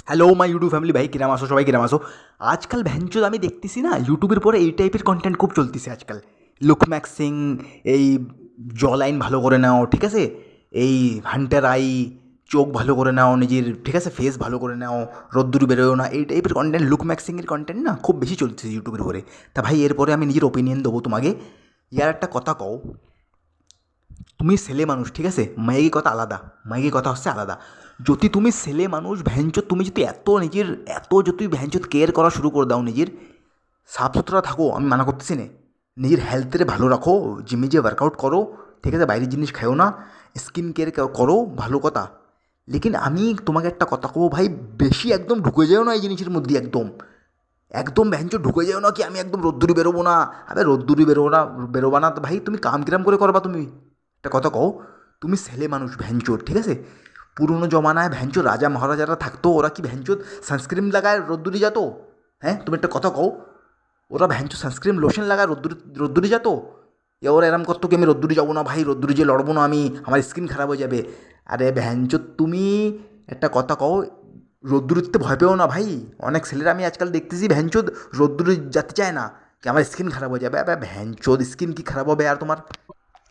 Hello my YouTube family, ভাই কিরাম আসো, সবাই কিরাম আসো। আজকাল ভ্যানচোদ আমি দেখতেছি না ইউটিউবের পরে এই টাইপের কন্টেন্ট খুব চলতেছে আজকাল। লুক ম্যাক্সিং, এই জ লাইন ভালো করে নাও, ঠিক আছে, এই হান্টার আই, চোখ ভালো করে নাও নিজের, ঠিক আছে, ফেস ভালো করে নাও, রোদ্দুর বেরোয় না, এই টাইপের কন্টেন্ট, লুক ম্যাক্সিংয়ের কন্টেন্ট না খুব বেশি চলছে ইউটিউবের উপরে। তা ভাই এরপরে আমি নিজের ওপিনিয়ন দেবো তোমাকে। ইয়ার একটা কথা কও, তুমি ছেলে মানুষ, ঠিক আছে, মাইকি কথা আলাদা, মাইকি কথা হচ্ছে আলাদা। যদি তুমি ছেলে মানুষ ভ্যানচোদ, তুমি যদি এত নিজের, এত যদি ভ্যানচোদ কেয়ার করা শুরু করে দাও, নিজের সাফ সুতরা থাকো, আমি মানা করতেছি না, নিজের হেলথের ভালো রাখো, জিমে যে ওয়ার্কআউট করো, ঠিক আছে, বাইরের জিনিস খাও না, স্কিন কেয়ার করো, ভালো কথা। লেকিন আমি তোমাকে একটা কথা কবো ভাই, বেশি একদম ঢুকে যাও না এই জিনিসের মধ্যে, একদম একদম ভ্যানচো ঢুকে যাও না কি আমি একদম রোদ্দুরি বেরোবো না। আরে রোদ্দুরি বেরোবো না, বেরোবা না তো ভাই তুমি কাম কিরাম করে করবা তুমি? একটা কথা কও, তুমি ছেলে মানুষ ভ্যানচোর, ঠিক আছে, পুরনো জমানায় ভ্যানচোর রাজা মহারাজারা থাকতো, ওরা কি ভ্যানচোদ সানস্ক্রিন লাগায় রোদ্দুরি যেত? হ্যাঁ, তুমি একটা কথা কও, ওরা ভ্যানচো সানস্ক্রিন লোশন লাগায় রোদ্দুরি, রোদ্দুরি যেত? এ ওরা এরম করতো কি আমি রোদ্দুরি যাবো না ভাই, রোদ্দুরি যে লড়বো না আমি, আমার স্কিন খারাপ হয়ে যাবে? আরে ভ্যানচো, তুমি একটা কথা কও, রোদ্দুরিতে ভয় পেও না ভাই। অনেক ছেলেরা আমি আজকাল দেখতেছি ভ্যানচোদ রোদ্দুরে যেতে চায় না, কি আমার স্কিন খারাপ হয়ে যাবে। আবে ভ্যানচোদ, স্কিন কি খারাপ হবে আর তোমার?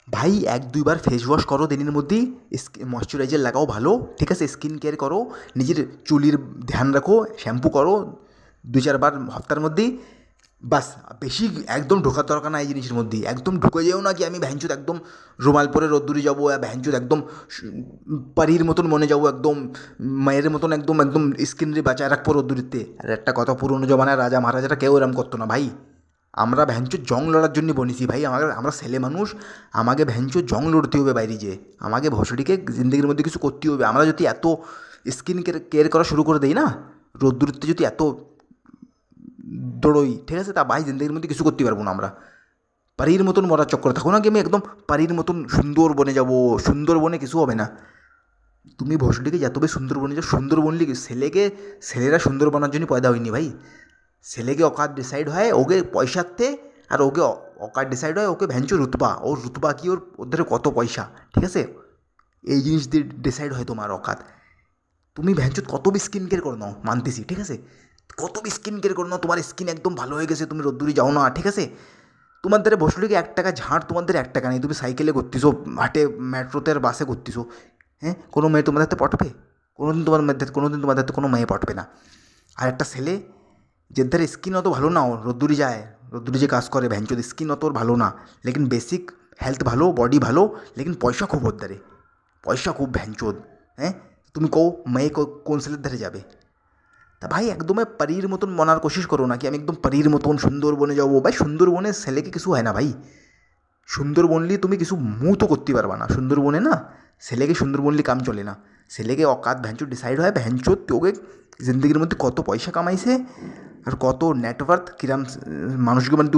ভাই এক দুইবার ফেস ওয়াশ করো দিনের মধ্যেই, ময়শ্চারাইজার লাগাও ভালো, ঠিক আছে, স্কিন কেয়ার করো, নিজের চুলির ধ্যান রাখো, শ্যাম্পু করো দুই চারবার সপ্তাহের মধ্যেই, বাস। বেশি একদম ঢোকার দরকার না এই জিনিসের মধ্যে, একদম ঢুকে যেও না কি আমি ভ্যানচুদ একদম রুমাল পরে রোদ্দুরে যাবো, ভ্যানচুদ একদম পারির মতন মনে যাবো, একদম মায়ের মতন একদম একদম স্কিন রে বাঁচায় রাখবো রোদ্দুরিতে। আর একটা কথা, পুরনো জমানায় রাজা মহারাজারা কেউ এরম করতো না ভাই। আমরা ভ্যানচোর জং লড়ার জন্য বনিছি ভাই, আমাকে, আমরা ছেলে মানুষ, আমাকে ভ্যানচোর জং লড়তে হবে বাইরে যে, আমাকে ভসড়িকে জিন্দগির মধ্যে কিছু করতে হবে। আমরা যদি এত স্কিন কেয়ার করা শুরু করে দিই না, রোদ্দুরিতে যদি এত দৌড়ই, ঠিক আছে, তা ভাই জিন্দগির মধ্যে কিছু করতে পারবো না আমরা। পারির মতন মরার চক্করে থাকো না কি আমি একদম পারির মতন সুন্দরবনে যাব, সুন্দরবনে কিছু হবে না। তুমি ভোসডিকে যত বেশি সুন্দরবনে যাও, সুন্দরবন লিখে ছেলেকে, ছেলেরা সুন্দর বানার জন্য পয়দা হয়নি ভাই। ছেলেকে অকাত ডিসাইড হয় ওকে পয়সাতে, আর ওকে অকাত ডিসাইড হয় ওকে ভ্যাঞ্চো রুতবা, ওর রুতবা কি, ওর ওদের কত পয়সা, ঠিক আছে, এই জিনিস দিয়ে ডিসাইড হয় তোমার অকাত। তুমি ভ্যানচোদ কত বি স্কিন কেয়ার করে নাও, মানতেছি, ঠিক আছে, কত বি স্কিন কেয়ার করে নাও, তোমার স্কিন একদম ভালো হয়ে গেছে, তুমি রোদ্দুরে যাও না, ঠিক আছে, তোমার দ্বারা বসলে এক টাকা ঝাঁট, তোমার দ্বারা এক টাকা নেই, তুমি সাইকেলে ঘুরতেছো, হাটে, মেট্রোতে আর বাসে ঘুরতেছো, হ্যাঁ, কোনো মেয়ে তোমার হাতে পটবে? কোনো দিন তোমার হাতে কোনো মেয়ে পটবে না। আর একটা ছেলে যে ধারে স্কিন অত ভালো না, ওর রোদ্দুরে যায়, রোদ্দুরে যে কাজ করে ভ্যানচোদ, স্কিন অত ওর ভালো না, লেকিন বেসিক হেলথ ভালো, বডি ভালো, লেকিন পয়সা খুব ওর দ্বারে, পয়সা খুব ভ্যানচোদ। হ্যাঁ, তুমি কও মেয়ে কোন ছেলের ধারে যাবে? তা ভাই একদমই পরীর মতন মনার কোশিশ করো না কি আমি একদম পরীর মতন সুন্দরবনে যাবো। ভাই সুন্দরবনে ছেলেকে কিছু হয় না ভাই, সুন্দরবনলি তুমি কিছু মুহ তো করতে পারবা না সুন্দরবনে, না ছেলেকে সুন্দরবনলি কাম চলে না। ছেলেকে অকাত ভ্যানচোদ ডিসাইড হয়, ভ্যানচোদ তোকে জিন্দগির মধ্যে কত পয়সা কামাইছে আর কত নেটওয়ার্থ কিরাম মানুষকে মানে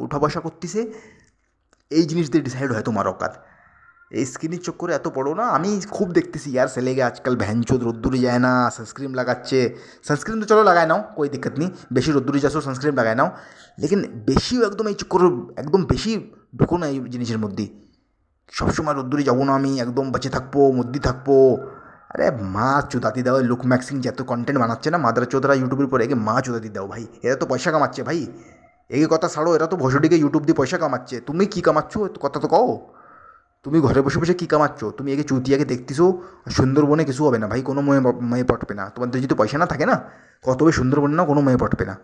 উঠা বসা করতেছে, এই জিনিস দিয়ে ডিসাইড হয় তোমার অকাত। এই স্কিনের চক্করে এত বড়ো না, আমি খুব দেখতেছি ইয়ার ছেলেকে আজকাল ভ্যানচোদ রোদ্দুরে যায় না, সানস্ক্রিন লাগাচ্ছে। সানস্ক্রিন তো চলো লাগায় নাও, কোই দিক্কত নেই, বেশি রোদ্দুরে যাচ্ছ সানস্ক্রিন লাগায় নাও, লেকিন বেশিও একদম এই চক্কর, একদম বেশি ঢুকো না এই জিনিসের মধ্যে। সবসময় রোদ্দুরে যাবো না আমি, একদম বেঁচে থাকবো, মধ্যে থাকবো। আরে মা চোদাতি দাও, লুক ম্যাক্সিং যত কন্টেন্ট বানাচ্ছে না মাদার চোদরা ইউটিউবের পরে, একে মা চোদাতি দাও ভাই, এরা তো পয়সা কামাচ্ছে ভাই। এই কথা ছাড়ো, এরা তো ভসডিকে ইউটিউব দিয়ে পয়সা কামাচ্ছে, তুমি কী কামাচ্ছ কথা তো কও। তুমি ঘরে বসে বসে কী কামাচ্ছ? তুমি একে চুতিয়াকে দেখতেছো, সুন্দরবনে কিছু হবে না ভাই, কোনো মেয়ে মেয়ে পটবে না তোমাদের, যদি পয়সা না থাকে না, কত সুন্দরবনে না কোনো মেয়ে পটবে না।